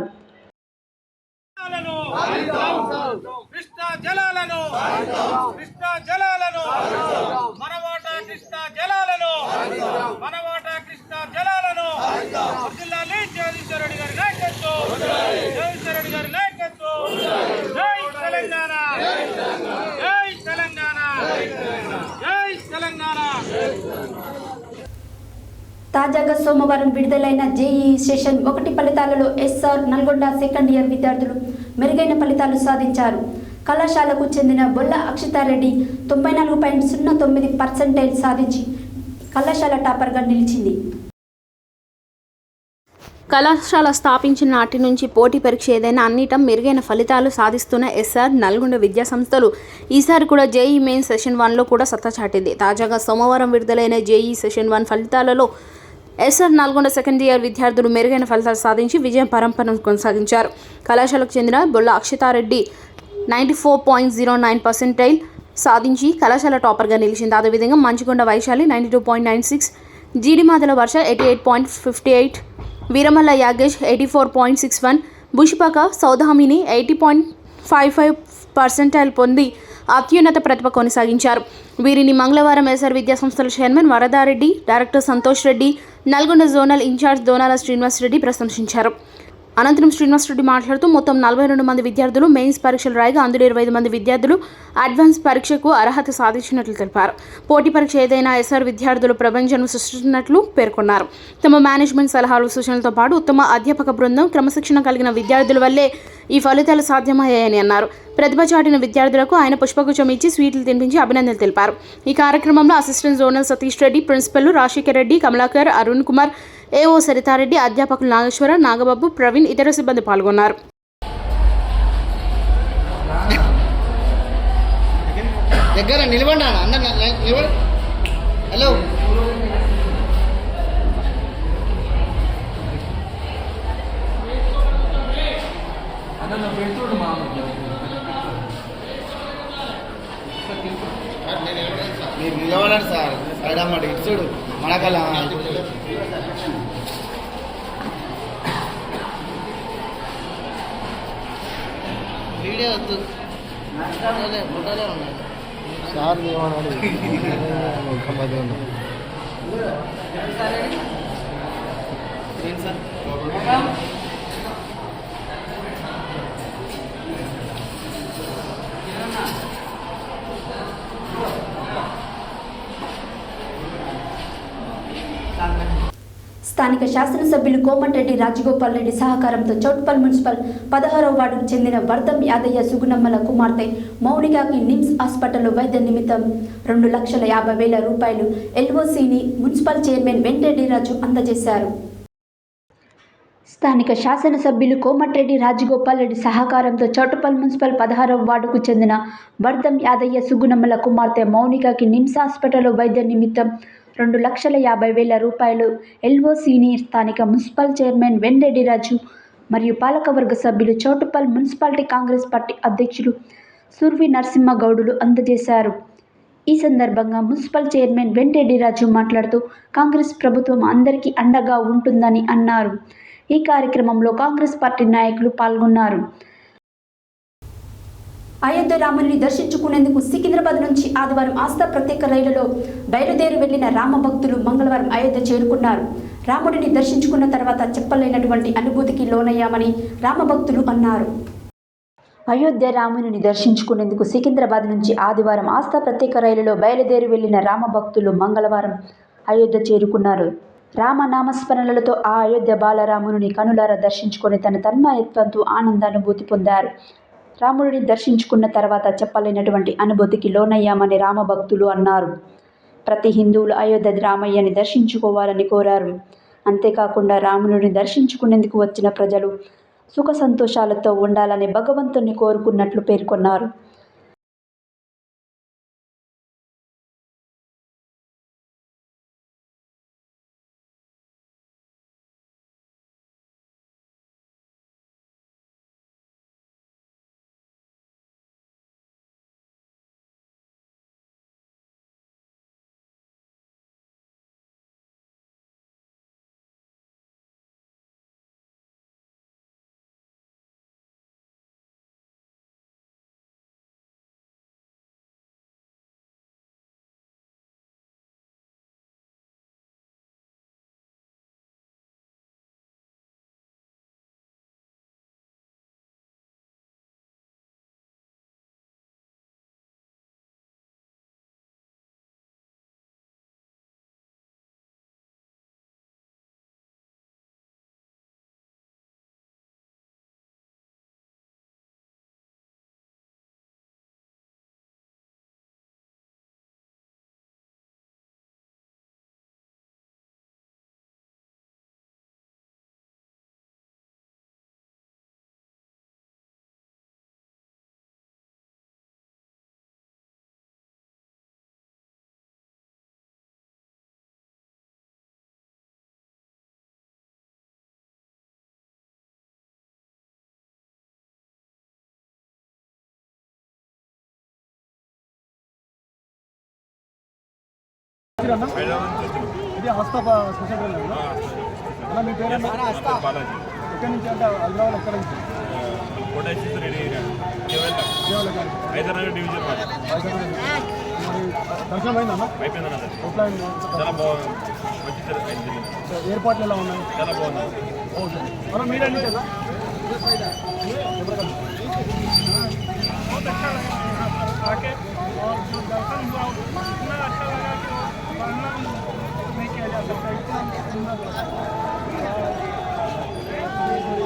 తాజాగా సోమవారం విడుదలైన జేఈఈ సెషన్ 1 ఫలితాలలో ఎస్ఆర్ నల్గొండ సెకండ్ ఇయర్ విద్యార్థులు మెరుగైన ఫలితాలు సాధించారు. కళాశాలకు చెందిన బొల్ల అక్షితారెడ్డి 94.09% సాధించి కళాశాల టాపర్గా నిలిచింది. కళాశాల స్థాపించిన నాటి నుంచి పోటీ పరీక్ష ఏదైనా అన్నిటం మెరుగైన ఫలితాలు సాధిస్తున్న ఎస్ఆర్ నల్గొండ విద్యా సంస్థలు ఈసారి కూడా జేఈ మెయిన్ సెషన్ 1లో కూడా సత్తా చాటింది. తాజాగా సోమవారం విడుదలైన జేఈ సెషన్ 1 ఫలితాలలో ఎస్ఆర్ నల్గొండ సెకండ్ ఇయర్ విద్యార్థులు మెరుగైన ఫలితాలు సాధించి విజయం పరంపరను కొనసాగించారు. కళాశాలకు చెందిన బొల్ల అక్షితారెడ్డి 94.09% సాధించి కళాశాల టాపర్గా నిలిచింది. అదేవిధంగా మంచికొండ వైశాలి 92.96, జీడిమాదల వర్ష 88.58, వీరమల్ల యాగేష్ 84.61, బుషిపాక సౌదామిని 80.55% పొంది అత్యున్నత ప్రతిభ కొనసాగించారు. వీరిని మంగళవారం ఎస్ఆర్ విద్యాసంస్థల chairman Varadareddy, director Santosh Reddy, Nalgonda zonal in-charge Donala Srinivasareddy ప్రశంసించారు. అనంతరం శ్రీనివాసరెడ్డి మాట్లాడుతూ మొత్తం 42 మంది విద్యార్థులు మెయిన్స్ పరీక్షలు రాయగా అందులో 25 మంది విద్యార్థులు అడ్వాన్స్ పరీక్షకు అర్హత సాధించినట్లు తెలిపారు. పోటీ పరీక్ష ఏదైనా ఎస్ఆర్ విద్యార్థులు ప్రపంచం సృష్టించినట్లు పేర్కొన్నారు. తమ మేనేజ్మెంట్ సలహాలు సూచనలతో పాటు ఉత్తమ అధ్యాపక బృందం, క్రమశిక్షణ కలిగిన విద్యార్థుల వల్లే ఈ ఫలితాలు సాధ్యమయ్యాయని అన్నారు. ప్రతిభ చాటిన విద్యార్థులకు ఆయన పుష్పగుచ్చం ఇచ్చి స్వీట్లు తినిపించి అభినందనలు తెలిపారు. ఈ కార్యక్రమంలో assistant zonal Satish Reddy, principal Rajasekhar Reddy, Kamalakar, Arun Kumar, AO Saritareddy, అధ్యాపకులు నాగేశ్వర, నాగబాబు, ప్రవీణ్, ఇతర సిబ్బంది పాల్గొన్నారు. దగ్గర నిలబడి హలో మీరు నిలబడండి సార్. అడమాట ఇటు చూడు మనకల వీడియో వద్దు ఫోటోలే ఉన్నాయి సార్. స్థానిక శాసనసభ్యులు కోమటిరెడ్డి రాజగోపాల్ రెడ్డి సహకారంతో చౌటుప్పల్ మున్సిపల్ 16వ వార్డుకు చెందిన వర్ధం యాదయ్య సుగుణమ్మల కుమార్తె మౌనికాకి నిమ్స్ హాస్పిటల్లో వైద్య నిమిత్తం 2,50,000 రూపాయలు ఎల్ఓసిని మున్సిపల్ చైర్మన్ వెంకటరెడ్డి రాజు అందజేశారు. స్థానిక శాసనసభ్యులు కోమటిరెడ్డి రాజగోపాల్ రెడ్డి సహకారంతో చౌటుప్పల్ మున్సిపల్ 16వ వార్డుకు చెందిన వర్ధం యాదయ్య సుగుణమ్మల కుమార్తె మౌనికాకి నిమ్స్ హాస్పిటల్లో వైద్య నిమిత్తం 2,50,000 రూపాయలు ఎల్ఓసిని స్థానిక మున్సిపల్ చైర్మన్ వెంకటరెడ్డి రాజు మరియు పాలకవర్గ సభ్యులు చౌటుప్పల్ మున్సిపాలిటీ కాంగ్రెస్ పార్టీ అధ్యక్షులు సుర్వి నరసింహగౌడులు అందజేశారు. ఈ సందర్భంగా మున్సిపల్ చైర్మన్ వెంటరెడ్డి రాజు మాట్లాడుతూ కాంగ్రెస్ ప్రభుత్వం అందరికీ అండగా ఉంటుందని అన్నారు. ఈ కార్యక్రమంలో కాంగ్రెస్ పార్టీ నాయకులు పాల్గొన్నారు. అయోధ్య రాముని దర్శించుకునేందుకు సికింద్రాబాద్ నుంచి ఆదివారం ఆస్థా ప్రత్యేక రైలులో బయలుదేరి వెళ్లిన రామభక్తులు మంగళవారం అయోధ్య చేరుకున్నారు. రాముడిని దర్శించుకున్న తర్వాత చెప్పలేనటువంటి అనుభూతికి లోనయ్యామని రామభక్తులు అన్నారు. అయోధ్య రాముని దర్శించుకునేందుకు సికింద్రాబాద్ నుంచి ఆదివారం ఆస్థా ప్రత్యేక రైలులో బయలుదేరి వెళ్లిన రామభక్తులు మంగళవారం అయోధ్య చేరుకున్నారు. రామనామస్మరణలతో ఆ అయోధ్య బాలరాముని కనులారా దర్శించుకొని తన తన్మయత్వంతో ఆనందానుభూతి పొందారు. రాముడిని దర్శించుకున్న తర్వాత చెప్పలేనటువంటి అనుభూతికి లోనయ్యామని రామభక్తులు అన్నారు. ప్రతి హిందువులు అయోధ్య రామయ్యని దర్శించుకోవాలని కోరారు. అంతేకాకుండా రాముడిని దర్శించుకునేందుకు వచ్చిన ప్రజలు సుఖ సంతోషాలతో ఉండాలని భగవంతుని కోరుకున్నట్లు పేర్కొన్నారు. ఇది హస్తా స్పెషల్ అన్న మీ పేరు ఎక్కడి నుంచి అంటే హైదరాబాద్ ఎక్కడ నుంచి హైదరాబాద్ డివిజన్ దర్శనం అయిందన్న చాలా బాగుంది. ఏర్పాట్లు ఎలా ఉన్నాయి? చాలా బాగుంది. ఓకే మనం మీరండి కదా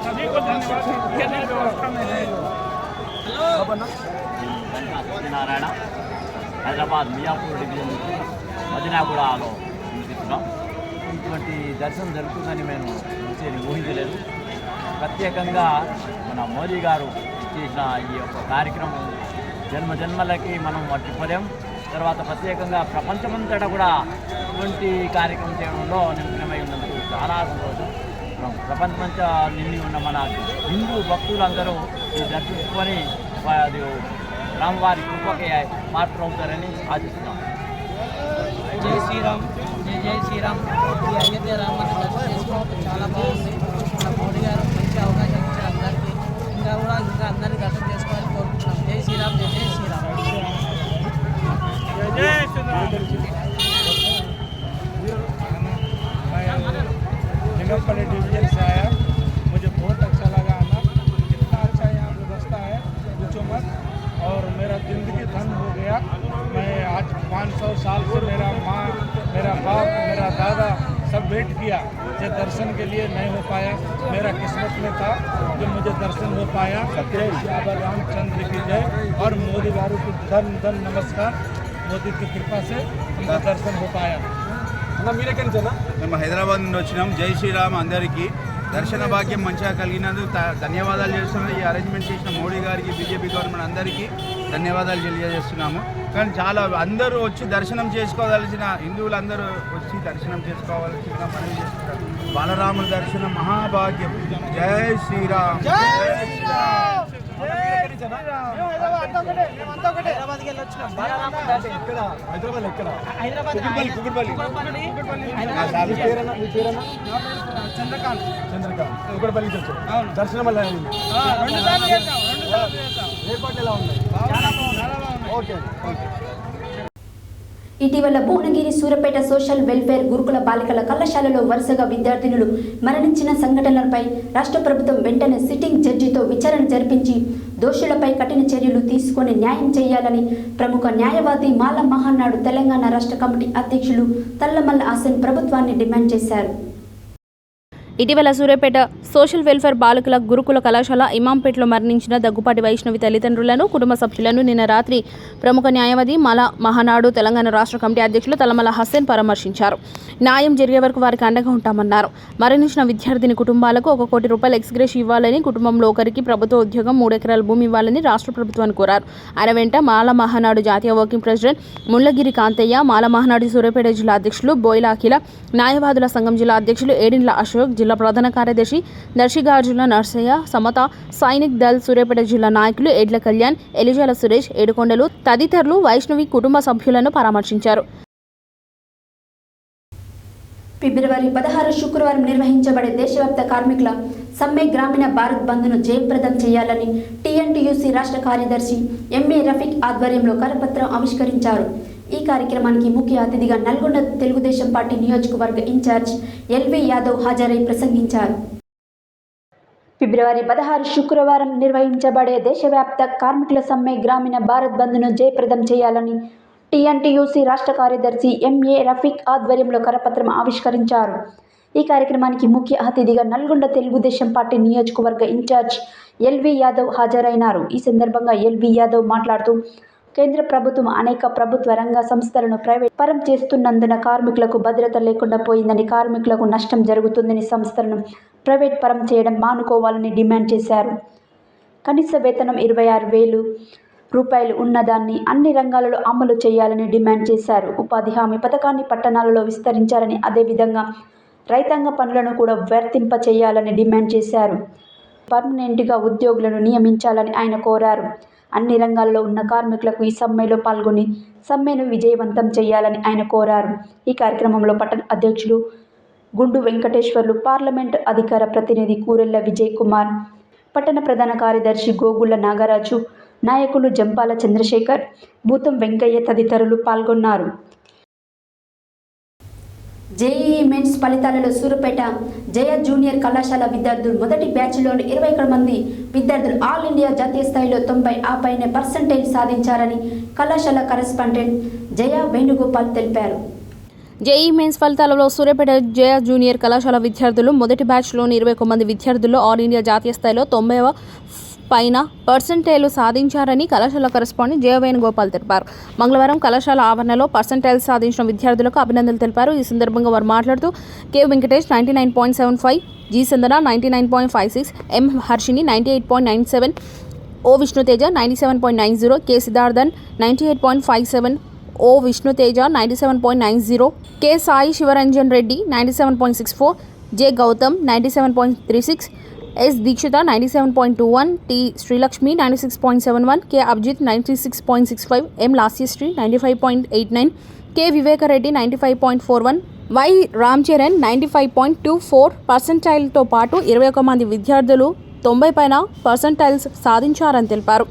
सभी को धन्यवाद व्यवस्था में है। సత్యనారాయణ హైదరాబాద్ మియాపూర్ డివిజన్ నుంచి మదినాగూడలో నివసిస్తున్నాం. ఇటువంటి దర్శనం జరుగుతుందని మేము ఊహించలేదు. ప్రత్యేకంగా మన మోదీ గారు చేసిన ఈ యొక్క కార్యక్రమం జన్మలకి మనం మర్చిపోలేం. తర్వాత ప్రత్యేకంగా ప్రపంచమంతటా కూడా ఇటువంటి కార్యక్రమం చేయడంలో నిమగ్నమై ఉన్నందుకు చాలా సంతోషం. ప్రపంచమంతా నిండి ఉన్న మన హిందూ భక్తులందరూ ఈ దర్శించుకొని అది రామవారి కృపకి పాత్రవుతారని ఆశిస్తున్నాం. జై శ్రీరామ్, జై శ్రీరామ్. ఈ అయోధ్య రామాన్ని దర్శనం చేసుకోవడం చాలా బాగుంది. మన మోడీ గారు మంచి అవకాశం ఇచ్చారు అందరికీ. ఇంకా అందరినీ దర్శనం చేసుకోవాలని కోరుకుంటున్నాం. జై శ్రీరామ్, జై శ్రీరామ్. जय श्री राम। जंगलपल्ली डिवीजन से आया, मुझे बहुत अच्छा लगा आना। कितना अच्छा यहाँ व्यवस्था है पूछो मत। और मेरा ज़िंदगी धन हो गया। मैं आज 500 साल से मेरा माँ, मेरा बाप, मेरा दादा सब वेट किया जो दर्शन के लिए नहीं हो पाया। मेरा किस्मत में था जो मुझे दर्शन हो पाया। जय श्री रामचंद्र की जय। और मोदी गारू की धन नमस्कार। మోదీ కృపా से उनका दर्शन हो पाया। అన్న మీరెక్కడి నుంచి అన్న? మేము హైదరాబాద్ నుండి వచ్చినాం. జై శ్రీరామ్ అందరికీ దర్శన భాగ్యం మంచిగా కలిగినందుకు ధన్యవాదాలు చేస్తున్నాం. ఈ అరేంజ్మెంట్ చేసిన మోడీ గారికి, బీజేపీ గవర్నమెంట్ అందరికీ ధన్యవాదాలు తెలియజేస్తున్నాము. కానీ చాలా అందరూ వచ్చి దర్శనం చేసుకోవాల్సిన హిందువులు అందరూ వచ్చి దర్శనం చేసుకోవాల్సిన మనవి చేస్తున్నారు. బాలరాముల దర్శనం మహాభాగ్యం. జై శ్రీరామ్. జై శ్రీరామ్. హైదరాబాద్కి వెళ్ళి వచ్చినాం. హైదరాబాద్ ఎక్కడ? హైదరాబాద్ చంద్రకాంత్ కుకట్పల్లికి వచ్చాం. దర్శనం వల్ల ఏర్పాట్లు ఎలా ఉన్నాయి? ఓకే. ఇటీవల భువనగిరి సూరపేట సోషల్ వెల్ఫేర్ గురుకుల బాలికల కళాశాలలో వరుసగా విద్యార్థినులు మరణించిన సంఘటనలపై రాష్ట్ర ప్రభుత్వం వెంటనే సిట్టింగ్ జడ్జితో విచారణ జరిపించి దోషులపై కఠిన చర్యలు తీసుకొని న్యాయం చేయాలని ప్రముఖ న్యాయవాది మాల మహానాడు తెలంగాణ రాష్ట్ర కమిటీ అధ్యక్షులు తల్లమల్ల హసన్ ప్రభుత్వాన్ని డిమాండ్ చేశారు. ఇటీవల సూర్యాపేట సోషల్ వెల్ఫేర్ బాలికల గురుకుల కళాశాల ఇమాంపేటలో మరణించిన దగ్గుపాటి వైష్ణవి తల్లిదండ్రులను కుటుంబ సభ్యులను నిన్న రాత్రి ప్రముఖ న్యాయవాది మాల మహానాడు తెలంగాణ రాష్ట్ర కమిటీ అధ్యక్షులు తలమల హసన్ పరామర్శించారు. న్యాయం జరిగే వరకు వారికి అండగా ఉంటామన్నారు. మరణించిన విద్యార్థిని కుటుంబాలకు ₹1 కోటి ఎక్స్గ్రేష్ ఇవ్వాలని, కుటుంబంలో ఒకరికి ప్రభుత్వ ఉద్యోగం 3 ఎకరాల భూమి ఇవ్వాలని రాష్ట్ర ప్రభుత్వాన్ని కోరారు. ఆయన వెంట మాల మహానాడు జాతీయ వర్కింగ్ ప్రెసిడెంట్ ముళ్ళగిరి కాంతయ్య, మాల మహానాడు సూర్యాపేట జిల్లా అధ్యక్షులు బోయిల అఖిల, న్యాయవాదుల సంఘం జిల్లా అధ్యక్షులు ఏడిండ్ల అశోక్, జిల్లా ప్రధాన కార్యదర్శి దర్శిగార్జుల నర్సయ్య, సమత, సైనిక్ దళ్ సూర్యాపేట జిల్లా నాయకులు ఎడ్ల కళ్యాణ్, ఎలిజాల సురేష్, ఏడుకొండలు తదితరులు వైష్ణవి కుటుంబ సభ్యులను పరామర్శించారు. ఫిబ్రవరి 16 శుక్రవారం నిర్వహించబడే దేశవ్యాప్త కార్మికుల సమ్మె గ్రామీణ భారత్ బంద్ను జయప్రదం చేయాలని టీఎన్టీయూసీ రాష్ట్ర కార్యదర్శి ఎంఏ రఫీక్ ఆధ్వర్యంలో కరపత్రం ఆవిష్కరించారు. ఈ కార్యక్రమానికి ముఖ్య అతిథిగా నల్గొండ తెలుగుదేశం పార్టీ నియోజకవర్గ ఇన్ఛార్జ్ ఎల్వి యాదవ్ హాజరై ప్రసంగించారు. ఫిబ్రవరి 16 శుక్రవారం నిర్వహించబడే దేశవ్యాప్త కార్మికుల సమ్మె గ్రామీణ భారత్ బంద్ను జయప్రదం చేయాలని టీఎన్టీయూసీ రాష్ట్ర కార్యదర్శి ఎంఏ రఫీక్ ఆధ్వర్యంలో కరపత్రం ఆవిష్కరించారు. ఈ కార్యక్రమానికి ముఖ్య అతిథిగా నల్గొండ తెలుగుదేశం పార్టీ నియోజకవర్గ ఇన్ఛార్జ్ ఎల్వి యాదవ్ హాజరైనారు. ఈ సందర్భంగా ఎల్వి యాదవ్ మాట్లాడుతూ కేంద్ర ప్రభుత్వం అనేక ప్రభుత్వ రంగ సంస్థలను ప్రైవేట్ పరం చేస్తున్నందున కార్మికులకు భద్రత లేకుండా పోయిందని, కార్మికులకు నష్టం జరుగుతుందని సంస్థలను ప్రైవేట్ పరం చేయడం మానుకోవాలని డిమాండ్ చేశారు. కనీస వేతనం ₹26,000 ఉన్నదాన్ని అన్ని రంగాలలో అమలు చేయాలని డిమాండ్ చేశారు. ఉపాధి హామీ పథకాన్ని పట్టణాలలో విస్తరించాలని, అదేవిధంగా రైతాంగ పనులను కూడా వర్తింప చేయాలని డిమాండ్ చేశారు. పర్మనెంట్గా ఉద్యోగులను నియమించాలని ఆయన కోరారు. అన్ని రంగాల్లో ఉన్న కార్మికులకు ఈ సమ్మెలో పాల్గొని సమ్మెను విజయవంతం చేయాలని ఆయన కోరారు. ఈ కార్యక్రమంలో పట్టణ అధ్యక్షులు గుండు వెంకటేశ్వర్లు, పార్లమెంటు అధికార ప్రతినిధి కూరెళ్ల విజయ్ కుమార్, పట్టణ ప్రధాన కార్యదర్శి గోగుళ్ల నాగరాజు, నాయకులు జంపాల చంద్రశేఖర్, భూతం వెంకయ్య తదితరులు పాల్గొన్నారు. జేఈఈ మెయిన్స్ ఫలితాలలో సూర్యాపేట జయ జూనియర్ కళాశాల విద్యార్థులు మొదటి బ్యాచ్లోని 21 మంది విద్యార్థులు ఆల్ ఇండియా జాతీయ స్థాయిలో 90% సాధించారని కళాశాల కరెస్పాండెంట్ జయ వేణుగోపాల్ తెలిపారు. జేఈ మెయిన్స్ ఫలితాలలో సూర్యాపేట జయ జూనియర్ కళాశాల విద్యార్థులు మొదటి బ్యాచ్లోని 21 మంది విద్యార్థుల్లో ఆల్ ఇండియా జాతీయ స్థాయిలో 90% సాధించారని కళాశాల కరెస్పాండెంట్ జయ వేణుగోపాల్ తెలిపారు. మంగళవారం కళాశాల ఆవరణలో పర్సెంటైల్ సాధించిన విద్యార్థులకు అభినందనలు తెలిపారు. ఈ సందర్భంగా వారు మాట్లాడుతూ K Venkatesh 99.75, G Sandana 99.56, M Harshini 98.97, O Vishnuteja 97.90, K Siddharthan 98.57, O Vishnuteja 97.90, K Sai Shivaranjan Reddy 97.64, J Gautam 97.36, S Dikshita 97.21, T Srilakshmi 96.71, K Abhijit 96.65, M Lasyasri 95.89, K Viveka Reddy 95.41, Y Ram Charan 95.24% పాటు 21 మంది విద్యార్థులు 90% సాధించారని తెలిపారు.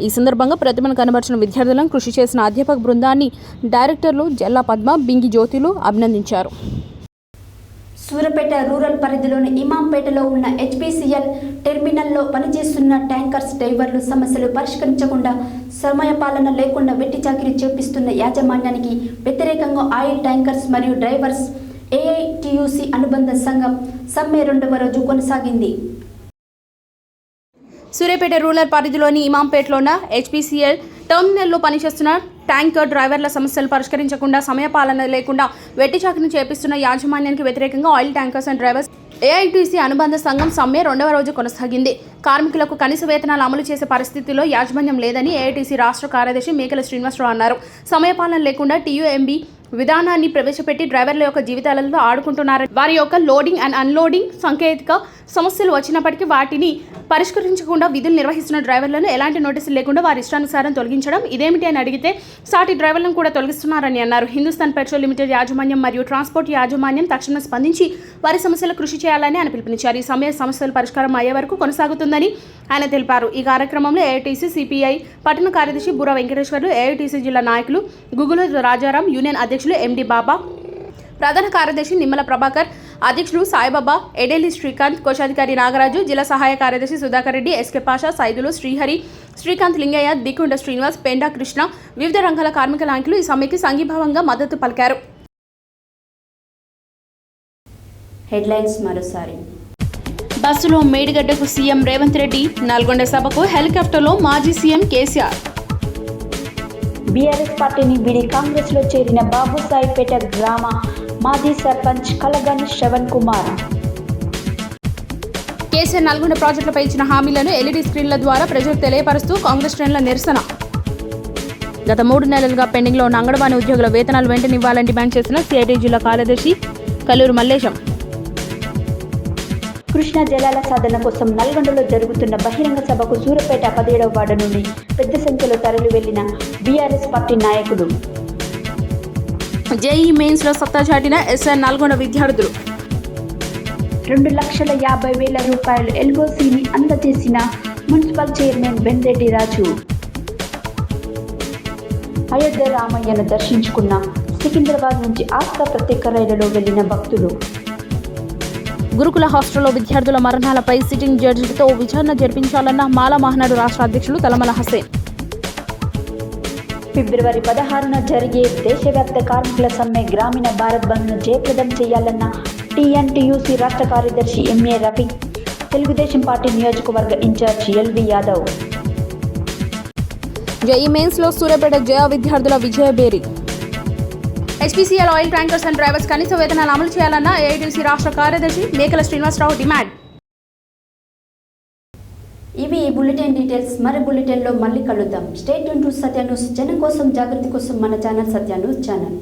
ఈ సందర్భంగా ప్రతిభను కనబర్చిన విద్యార్థులను, కృషి చేసిన అధ్యాపక బృందాన్ని డైరెక్టర్లు జల్లా పద్మ, బింగి జ్యోతులు అభినందించారు. సూర్యాపేట రూరల్ పరిధిలోని ఇమాంపేటలో ఉన్న హెచ్పిసిఎల్ టెర్మినల్లో పనిచేస్తున్న ట్యాంకర్స్ డ్రైవర్లు సమస్యలు పరిష్కరించకుండా, సమయపాలన లేకుండా వెట్టి చాకిరీ చేపిస్తున్న యాజమాన్యానికి వ్యతిరేకంగా ఆయిల్ ట్యాంకర్స్ మరియు డ్రైవర్స్ ఏఐటియుసి అనుబంధ సంఘం సమ్మె 2వ రోజు కొనసాగింది. సూర్యాపేట రూరల్ పరిధిలోని ఇమాంపేటలో ఉన్న హెచ్పిసిఎల్ టెర్మినల్లో పనిచేస్తున్న ట్యాంకర్ డ్రైవర్ల సమస్యలు పరిష్కరించకుండా, సమయపాలన లేకుండా వెట్టి చాకిరీ చేపిస్తున్న యాజమాన్యానికి వ్యతిరేకంగా oil tankers and drivers AITC అనుబంధ సంఘం సమ్మె 2వ రోజు కొనసాగింది. కార్మికులకు కనీస వేతనాలు అమలు చేసే పరిస్థితిలో యాజమాన్యం లేదని ఏఐటీసీ రాష్ట్ర కార్యదర్శి మేకల శ్రీనివాసరావు అన్నారు. సమయపాలన లేకుండా టీయూఎంబీ విధానాన్ని ప్రవేశపెట్టి డ్రైవర్ల యొక్క జీవితాలతో ఆడుకుంటున్నారని, వారి యొక్క లోడింగ్ అండ్ అన్లోడింగ్ సాంకేతిక సమస్యలు వచ్చినప్పటికీ వాటిని పరిష్కరించకుండా విధులు నిర్వహిస్తున్న డ్రైవర్లను ఎలాంటి నోటీసులు లేకుండా వారి ఇష్టానుసారం తొలగించడం ఇదేమిటి అని అడిగితే సాటి డ్రైవర్లను కూడా తొలగిస్తున్నారని అన్నారు. హిందుస్థాన్ పెట్రోల్ లిమిటెడ్ యాజమాన్యం మరియు ట్రాన్స్పోర్ట్ యాజమాన్యం తక్షణం స్పందించి వారి సమస్యలు కృషి చేయాలని ఆయన పిలుపునిచ్చారు. ఈ సమస్యల పరిష్కారం అయ్యే వరకు కొనసాగుతుందని ఆయన తెలిపారు. ఈ కార్యక్రమంలో ఏఐటీసీ సిపిఐ పట్టణ కార్యదర్శి బుర్ర వెంకటేశ్వర్లు, ఏఐటీసీ జిల్లా నాయకులు గుగుల రాజారాం, యూనియన్ అధ్యక్షులు ఎండి బాబా, ప్రధాన కార్యదర్శి నిమ్మల ప్రభాకర్, అధ్యక్షులు సాయిబాబా, ఎడెల్లి శ్రీకాంత్, కోశాధికారి నాగరాజు, జిల్లా సహాయ కార్యదర్శి సుధాకర్ రెడ్డి, ఎస్కే పాషా, సైదులు, శ్రీహరి, శ్రీకాంత్ లింగయ్య, దిక్కుండ శ్రీనివాస్, పెండా కృష్ణ, వివిధ రంగాల కార్మిక నాయకులు ఈ సమ్మెకి సంఘీభావంగా మద్దతు పలికారు. హెడ్లైన్స్ మరోసారి. బస్సులో మేడిగడ్డకు సీఎం రేవంత్ రెడ్డి, నల్గొండ సభకు హెలికాప్టర్లో మాజీ సీఎం కేసీఆర్. బీఆర్ఎస్ పార్టీని వీడి కాంగ్రెస్లో చేరిన బాబుసాయిపేట గ్రామ మాజీ సర్పంచ్ కలగాని శ్రవణ్ కుమార్. కేసీఆర్ నల్గొండ ప్రాజెక్టులపై ఇచ్చిన హామీలను ఎల్ఈడీ స్క్రీన్ల ద్వారా ప్రజలకు తెలియపరుస్తూ కాంగ్రెస్ శ్రేణుల నిరసన. గత 3 నెలలుగా పెండింగ్లో ఉన్న అంగన్వాడీ ఉద్యోగుల వేతనాలు వెంటనే ఇవ్వాలని డిమాండ్ చేసిన సిఐటి జిల్లా కార్యదర్శి కల్లూరు మల్లేశం. కృష్ణా జలాల సాధన కోసం నల్గొండలో జరుగుతున్న బహిరంగ సభకు సూర్యాపేట 17వ వార్డు నుండి పెద్ద సంఖ్యలో తరలి వెళ్లిన బీఆర్ఎస్ పార్టీ నాయకులు. జేఈ మెయిన్స్లో సత్తా చాటిన ఎస్ఆర్ నల్గొండ విద్యార్థులు. 2,50,000 రూపాయలు ఎల్ఓసిని అందజేసిన మున్సిపల్ చైర్మన్ బెన్రెడ్డి రాజు. అయోధ్య రామయ్యను దర్శించుకున్న సికింద్రాబాద్ నుంచి ఆస్కా ప్రత్యేక రైలులో వెళ్లిన భక్తులు. గురుకుల హాస్టల్లో విద్యార్థుల మరణాలపై సిట్టింగ్ జడ్జిలతో విచారణ జరిపించాలన్న మాలా మహానాడు రాష్ట్ర అధ్యక్షులు తలమల హసేన్. ఫిబ్రవరి 16న జరిగే దేశవ్యాప్త కార్మికుల సమ్మె గ్రామీణ భారత్ బంద్ను జయప్రదం చేయాలన్న టీఎన్టీయూసీ రాష్ట్ర కార్యదర్శి ఎంఏ రఫీ. తెలుగుదేశం పార్టీ నియోజకవర్గ ఇన్ఛార్జి ఎల్వి యాదవ్. జేఈ మెయిన్స్లో సూర్యాపేట జయ విద్యార్థుల విజయబేరి. HPCL oil tankers and drivers కనీస వేతనాలు అమలు చేయాలన్న ఏఐటీసీ రాష్ట్ర కార్యదర్శి మేకల శ్రీనివాసరావు డిమాండ్. ఇవి ఈ బులెటిన్ డీటెయిల్స్. మరి బులెటిన్లో మళ్ళీ కలుద్దాం. Stay tune to Satya news. జనం కోసం, జాగృతి కోసం మన ఛానల్ సత్య న్యూస్ ఛానల్.